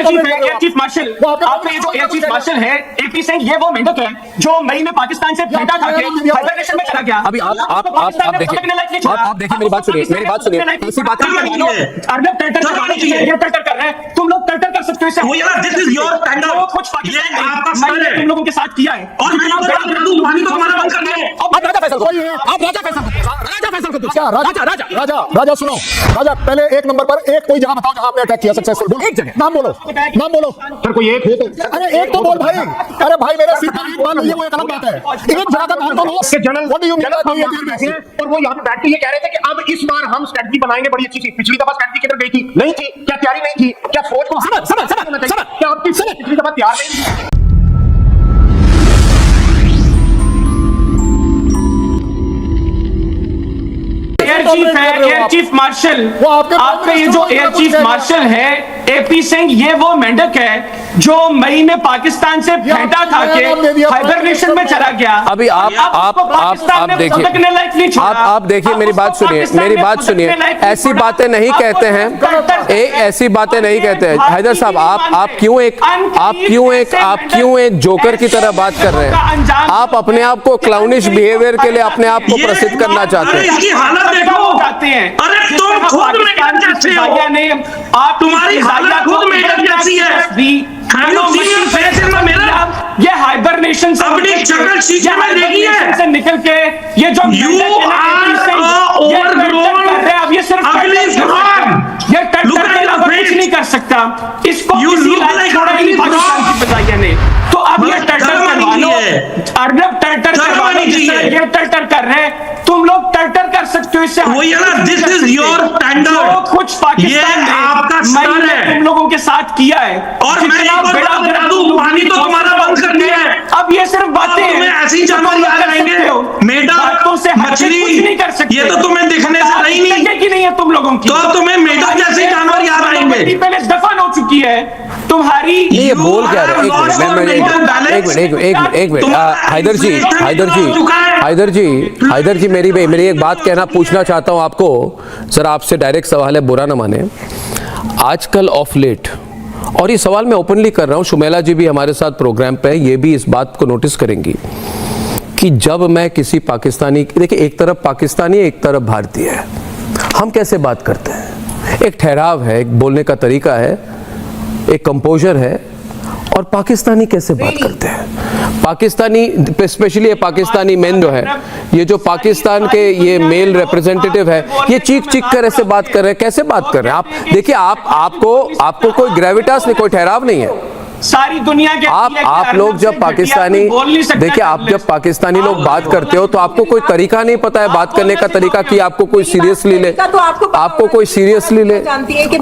Air chief marshal, आपके ये जो एयर चीफ मार्शल है एपी सिंह, ये वो मेंढक है जो मई में पाकिस्तान से फेंटा खा के हाइबरनेशन में चला गया। अभी आप देखिए मेरी बात सुनिए ऐसी बात अर्नब टर्टर कर रहे हैं, तुम लोग टर्टर कर सकते हो इसे। दिस इज योर स्टैंडर्ड, कुछ ये आपका स्टाइल है, तुम लोगों के साथ किया है और मैं वाणी तो तुम्हारा बंद करना है। आप राजा फैसल को क्या राजा सुनो राजा, पहले एक नंबर पर एक कोई जगह बताओ जहां आपने अटैक किया सक्सेसफुल। एक जगह नाम बोलो सर, कोई एक हो तो। अरे एक तो बोल भाई, अरे भाई मेरे सिर पर एक बात है, वो एक अलग बात है। एक जगह का नाम बोलो general, what do you mean? और वो यहाँ पे बैठ के ये कह रहे थे कि अब इस बार हम स्ट्रेटजी बनाएंगे बड़ी अच्छी सी। पिछली दफा स्ट्रेटजी किधर गई थी? नहीं थी। क्या तैयारी नहीं थी? क्या सोच को समझ क्या आपकी पिछली दफा तैयार नहीं थी? एयर चीफ मार्शल, आपका ये जो एयर चीफ मार्शल है एपी सिंह, ये वो मेंढक है जो मई में पाकिस्तान से फेंटा खा के हाइबरनेशन में चला गया। अभी आप देखिए मेरी बात सुनिए ऐसी बातें नहीं कहते हैं, ऐसी बातें नहीं कहते हैं। हैदर साहब आप क्यों एक जोकर की तरह बात कर रहे हैं? आप अपने आप को क्लाउनिश बिहेवियर के लिए अपने आप को प्रसिद्ध करना चाहते हैं। इसकी हालत देखो, जाते हैं। अरे तुम खुद मेंढक जैसे हो, आप तुम्हारी हालत खुद मेंढक जैसी है। ये हाइबरनेशन से अपनी शक्ल शीशे में देखी है से निकल के ये जो अब ये सिर्फ ये कुछ नहीं कर सकता इसको ने। तो अब ये टर्टर करवा लो, अर्नब टर्टर ये टर्टर कर रहे हैं, तुम लोग टर्टर कर सकते हो इससे। दिस इज योर स्टैंडर्ड, कुछ पाकिस्तान ने आपका स्टाइल है तुम लोगों के साथ किया है। और मैं वाणी तो तुम्हारा बंद करनी है। अब ये सिर्फ बातें ऐसी जानवर याद रहेंगे, मेढक मछली, ये तो तुम्हें दिखने से रही नहीं है तुम लोगों की, तो तुम्हें मेढक जैसे जानवर याद आएंगे। पहले दफन हो चुकी है तुम्हारी। ये बोल क्या रहे? एक मिनट हैदर जी मेरी एक बात कहना पूछना चाहता हूं आपको सर, आपसे डायरेक्ट सवाल है, बुरा ना माने। आजकल ऑफ लेट, और ये सवाल मैं ओपनली कर रहा हूं, शुमेला जी भी हमारे साथ प्रोग्राम पे है, ये भी इस बात को नोटिस करेंगी कि जब मैं किसी पाकिस्तानी, देखिए एक तरफ पाकिस्तानी एक तरफ भारतीय है, हम कैसे बात करते हैं, एक ठहराव है, एक बोलने का तरीका है, एक कंपोजर है, और पाकिस्तानी कैसे बात करते हैं। पाकिस्तानी स्पेशली पाकिस्तानी मेन जो है, ये जो पाकिस्तान के ये मेल रिप्रेजेंटेटिव है, ये चीख कर ऐसे बात कर रहे हैं, कैसे बात कर रहे हैं आप? देखिए आपको कोई ग्रेविटास नहीं, कोई ठहराव नहीं है। सारी दुनिया के आप लोग जब पाकिस्तानी, देखिए आप जब पाकिस्तानी लोग बात करते हो तो आपको कोई तरीका नहीं पता है बात करने का तरीका, कि आपको कोई सीरियसली ले, आपको कोई सीरियसली ले।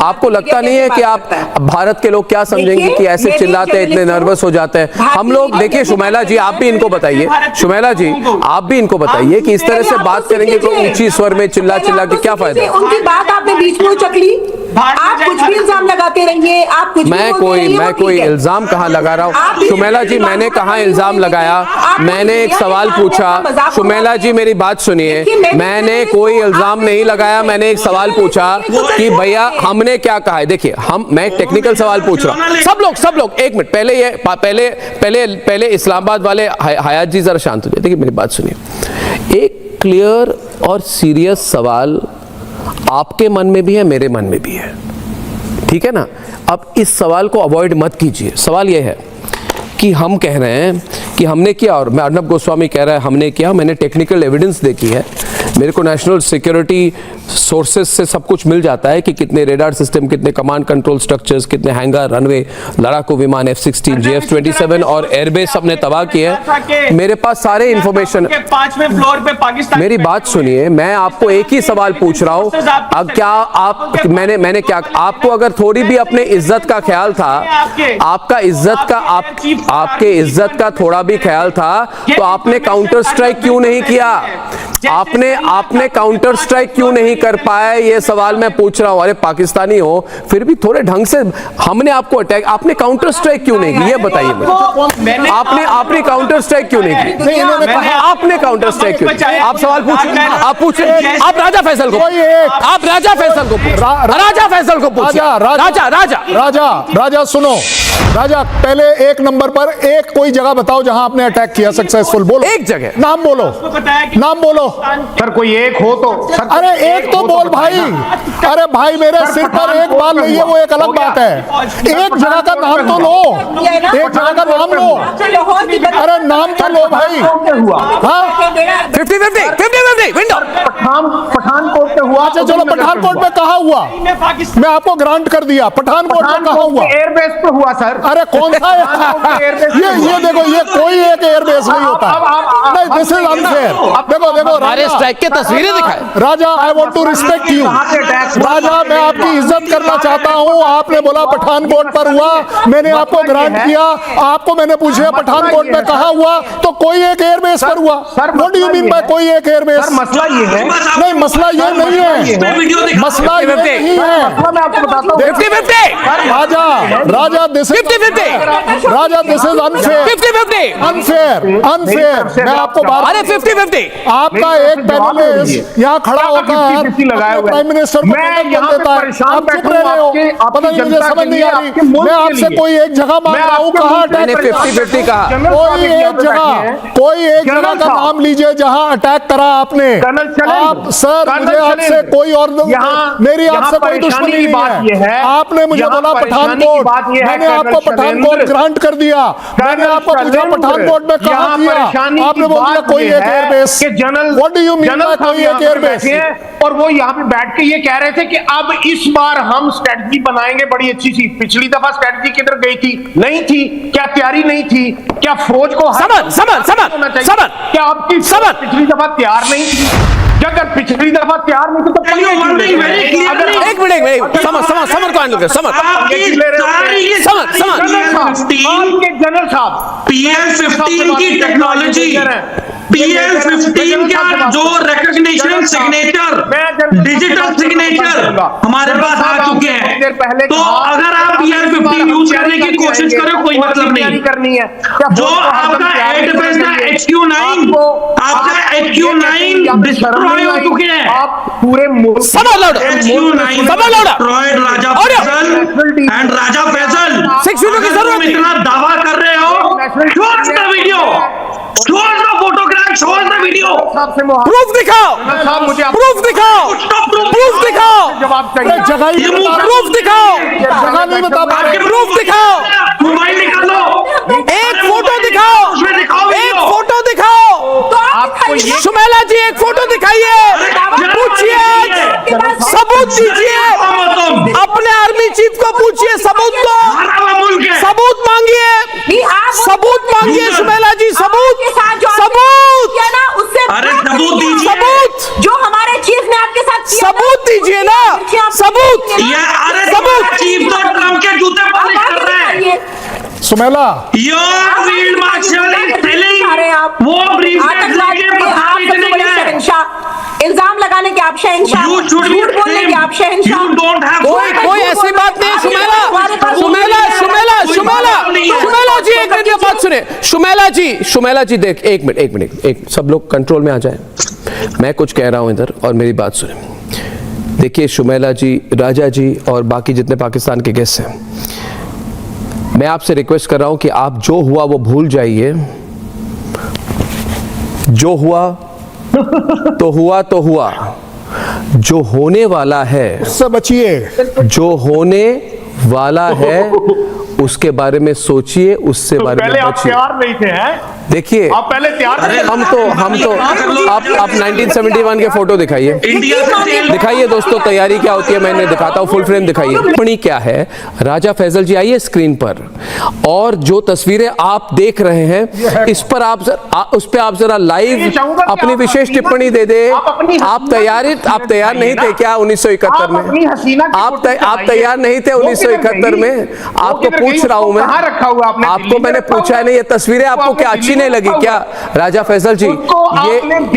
आपको लगता नहीं है कि आप भारत के लोग क्या समझेंगे कि ऐसे चिल्लाते हैं, इतने नर्वस हो जाते हैं हम लोग। देखिए शुमेला जी आप भी इनको बताइए, शुमेला जी आप भी इनको बताइए कि इस तरह से बात करेंगे तो ऊंची स्वर में चिल्ला के क्या फायदा? उनकी बात आपने बीच में उचक ली, आप कुछ भी इल्जाम लगाते रहिए, आप कुछ मैं कोई इल्जाम कहाँ लगा रहा हूँ? शुमेला जी मैंने कहाँ इल्जाम लगाया? मैंने एक सवाल पूछा, शुमेला जी मेरी बात सुनिए, मैंने कोई इल्जाम नहीं लगाया, मैंने एक सवाल पूछा कि भैया हमने क्या कहा है। देखिए मैं एक टेक्निकल सवाल पूछ रहा हूँ, सब लोग एक मिनट पहले इस्लामाबाद वाले हयात जी जरा शांत हो जाए। देखिए मेरी बात सुनिए, एक क्लियर और सीरियस सवाल आपके मन में भी है, मेरे मन में भी है, ठीक है ना? अब इस सवाल को अवॉइड मत कीजिए। सवाल यह है कि हम कह रहे हैं कि हमने किया, और मैं अर्नब गोस्वामी कह रहा है हमने किया, मैंने टेक्निकल एविडेंस देखी है, मेरे को नेशनल सिक्योरिटी सोर्सेज से सब कुछ मिल जाता है कि कितने रेडार सिस्टम, कितने कमांड कंट्रोल स्ट्रक्चर्स, कितने हैंगर, रनवे, लड़ाकू विमान F-16, GF-27 और एयरबेस सबने तबाह किया है। मेरे पास सारे इंफॉर्मेशन। 5वें फ्लोर पे पाकिस्तान। मेरी बात सुनिए, मैं आपको एक ही सवाल पूछ रहा हूँ, अब क्या आप मैंने क्या, आपको अगर थोड़ी भी अपने इज्जत का ख्याल था, आपके इज्जत का थोड़ा भी ख्याल था तो आपने काउंटर स्ट्राइक क्यों नहीं किया? आपने काउंटर स्ट्राइक क्यों नहीं कर पाया, ये सवाल मैं पूछ रहा हूं। अरे पाकिस्तानी हो फिर भी थोड़े ढंग से, हमने आपको अटैक, आपने काउंटर स्ट्राइक क्यों नहीं की, ये बताइए मुझे। आपने काउंटर स्ट्राइक क्यों नहीं की? आपने काउंटर स्ट्राइक क्यों? आप सवाल पूछिए, आप पूछिए, आप राजा फैसल को, आप राजा फैसल को, राजा फैसल को पूछिए। राजा सुनो, राजा पहले एक नंबर पर एक कोई जगह बताओ जहां आपने अटैक किया सक्सेसफुल, बोलो एक जगह, नाम बोलो, नाम बोलो सर। कोई एक हो तो सर, अरे एक तो बोल भाई। अरे भाई मेरे सिर पर एक बाल नहीं है, वो एक अलग बात है। एक जगह का नाम तो लो, एक जगह का नाम लो। अरे नाम तो लो भाई। हाँ 50-50 विंडो। पठानकोट पे हुआ। अच्छा चलो, पठानकोट में कहा हुआ, मैं आपको ग्रांट कर दिया। पठानकोट में कहा हुआ, एयरबेस पे हुआ सर। अरे कौन सा ये देखो, ये कोई एक एयरबेस नहीं होता। नहीं, दिस इज अनफेयर। देखो हमारे स्ट्राइक की तस्वीरें दिखाए। Raja, I want to respect you. Raja, मैं आपकी इज्जत करना चाहता हूं। आपने बोला पठानकोट पर हुआ, मैंने आपको ग्रांट किया। आपको मैंने पूछा पठानकोट में कहा हुआ, तो कोई एक एयरबेस पर हुआ। What do you mean by कोई एक एयरबेस? मसला ये है, नहीं मसला ये नहीं है, मसला ये नहीं है। मैं आपको बताता हूँ। 50-50 Raja this is 50-50 Raja, this is unfair, 50-50 unfair. मैं आपको बात, अरे 50-50 आपका एक पैनलिस्ट यहाँ खड़ा होकर प्राइम मिनिस्टर को पैनल देता है, आप चुप रहे हो। पता नहीं, मुझे समझ नहीं आ रही। मैं आपसे कोई एक जगह मांग रहा हूँ, कहाँ मैंने 50-50 कहा। कोई एक जगह का नाम लीजिए जहाँ अटैक करा आपने। आप सर, मुझे आपसे कोई और, मेरी आपसे कोई दुश्मनी नहीं है। आपने मुझे बोला पठानकोट, मैंने आपको पठानकोट ग्रांट कर दिया। मैंने आपको पूछा पठानकोट में कहा दिया, आपने बोल दिया कोई एक airbase. What do you mean by कोई एक एयरबेस? और वो यहाँ पे बैठ के ये कह रहे थे कि अब इस बार हम स्ट्रेटजी बनाएंगे बड़ी अच्छी सी। पिछली दफा स्ट्रेटजी किधर गई थी? नहीं थी। क्या तैयारी नहीं थी? क्या फौज को समझ क्या आपकी पिछली दफा तैयार नहीं थी? अगर पिछली दफा तैयार नहीं थी तो एक मिनट समझ को हैंडल कर, समझ जनरल साहब, PL-15 की टेक्नोलॉजी, PL-15 का जो रिकॉग्निशन सिग्नेचर, डिजिटल सिग्नेचर हमारे पास आ चुके हैं। तो अगर आप PL-15 यूज करने की कोशिश करें, कोई मतलब नहीं करनी है। जो आपका एयर डिफेंस का HQ-9, आपका HQ-9 डिस्ट्रॉय हो चुके हैं। आप पूरे HQ-9 destroyed Raja Faisal and Raja Faisal. 6 video की जरूरत नहीं। इतना दावा कर रहे हो, shows the video, shows the photograph, shows the video, proof दिखाओ, प्रूफ दिखाओ, प्रूफ दिखाओ, जवाब चाहिए। जगह ही प्रूफ दिखाओ, जगह नहीं बता पा रहे। प्रूफ दिखाओ, मोबाइल निकालो, एक फोटो दिखाओ, उसमें दिखाओ एक फोटो दिखाओ। सुमेला जी एक फोटो दिखाइए, पूछिए, सबूत दीजिए, अपने आर्मी चीफ को पूछिए, सबूत दो, सबूत मांगिए, सबूत मांगिए सुमेला जी, सबूत, सबूत, अरे सबूत दीजिए, सबूत जो हमारे चीफ ने आपके साथ किया, सबूत दीजिए ना, सबूत, अरे सबूत। चीफ तो ट्रम्प के जूते पॉलिश कर रहे हैं। सुमेला, your field marshal is telling, वो आतंकवाद के आप सबसे बड़े शहंशाह, इल्जाम लगाने के आप शहंशाह, You should be झूठ बोलने के आप शहंशाह। You don't have कोई ऐसी बात नहीं। सुमेला जी एक मिनट बात सुने। सुमेला जी देख, एक मिनट, सब लोग कंट्रोल में आ जाए। मैं कुछ कह रहा हूं इधर और मेरी बात सुने। देखिए सुमेला जी, राजा जी और बाकी जितने पाकिस्तान के गेस्ट हैं, मैं आपसे रिक्वेस्ट कर रहा हूं कि आप जो हुआ वो भूल जाइए। जो हुआ तो हुआ, जो होने वाला है उससे बचिए। जो होने वाला है उसके बारे में सोचिए, उससे बारे में बचिए। तैयार नहीं थे, हैं? देखिए आप पहले तैयार थे। हम तो आप 1971 के फोटो दिखाइए, दिखाइए दोस्तों, तैयारी क्या होती है, मैं दिखाता हूँ, फुल फ्रेम दिखाइए। टिप्पणी क्या है? राजा फैसल जी आइए स्क्रीन पर। और जो तस्वीरें आप देख रहे हैं इस पर उस पे आप जरा लाइव अपनी विशेष टिप्पणी दे दे। आप तैयार नहीं थे क्या 1971 में? आप तैयार नहीं थे 1971 में? आपको पूछ रहा हूं मैं, आपको मैंने पूछा है नहीं, ये तस्वीरें आपको क्या अच्छी नहीं लगी क्या? राजा फैसल जी,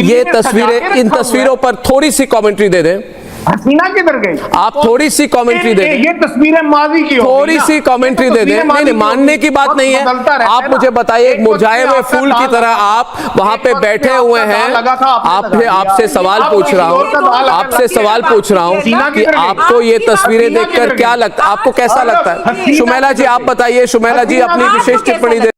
ये तस्वीरें, इन तस्वीरों पर थोड़ी सी कमेंट्री दे दें। हसीना किधर गई? आप थोड़ी सी कमेंट्री दे दें। ये तस्वीरें माजी की थोड़ी सी कमेंट्री दे दें। नहीं, मानने की बात नहीं है। आप मुझे बताइए, एक मुरझाए हुए फूल की तरह आप वहां पे बैठे हुए हैं। आपसे सवाल पूछ रहा हूं कि आपको ये तस्वीरें देखकर क्या लगता है, आपको कैसा लगता है? शुमेला जी आप बताइए, शुमेला जी अपनी विशेष टिप्पणी दे।